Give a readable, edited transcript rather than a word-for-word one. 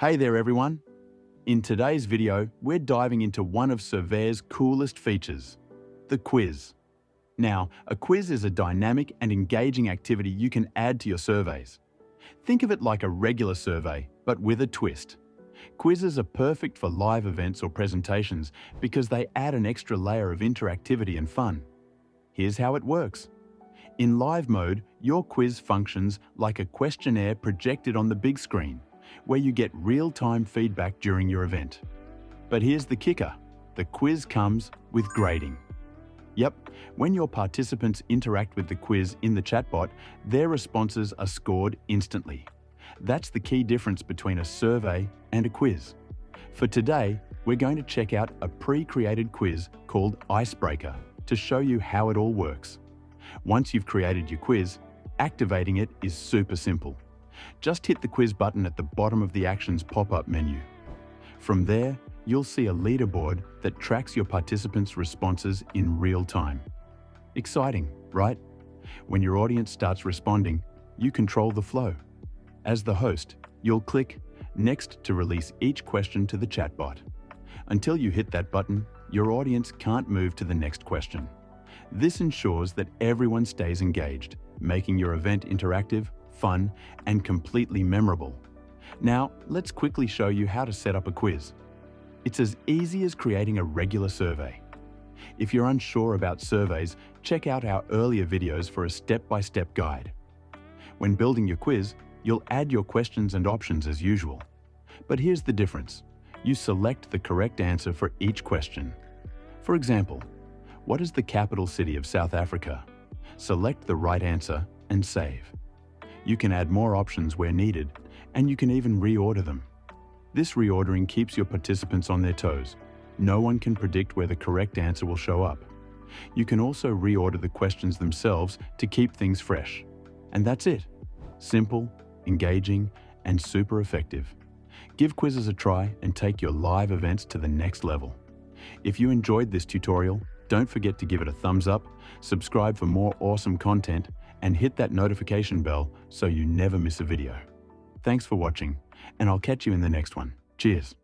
Hey there everyone! In today's video, we're diving into one of Surveyr's coolest features, the quiz. Now, a quiz is a dynamic and engaging activity you can add to your surveys. Think of it like a regular survey, but with a twist. Quizzes are perfect for live events or presentations because they add an extra layer of interactivity and fun. Here's how it works. In live mode, your quiz functions like a questionnaire projected on the big screen, where you get real-time feedback during your event. But here's the kicker. The quiz comes with grading. Yep, when your participants interact with the quiz in the chatbot, their responses are scored instantly. That's the key difference between a survey and a quiz. For today, we're going to check out a pre-created quiz called Icebreaker to show you how it all works. Once you've created your quiz, activating it is super simple. Just hit the quiz button at the bottom of the Actions pop-up menu. From there, you'll see a leaderboard that tracks your participants' responses in real time. Exciting, right? When your audience starts responding, you control the flow. As the host, you'll click Next to release each question to the chatbot. Until you hit that button, your audience can't move to the next question. This ensures that everyone stays engaged, making your event interactive, fun, and completely memorable. Now, let's quickly show you how to set up a quiz. It's as easy as creating a regular survey. If you're unsure about surveys, check out our earlier videos for a step-by-step guide. When building your quiz, you'll add your questions and options as usual. But here's the difference. You select the correct answer for each question. For example, what is the capital city of South Africa? Select the right answer and save. You can add more options where needed, and you can even reorder them. This reordering keeps your participants on their toes. No one can predict where the correct answer will show up. You can also reorder the questions themselves to keep things fresh. And that's it. Simple, engaging, and super effective. Give quizzes a try and take your live events to the next level. If you enjoyed this tutorial, don't forget to give it a thumbs up, subscribe for more awesome content, and hit that notification bell so you never miss a video. Thanks for watching, and I'll catch you in the next one. Cheers.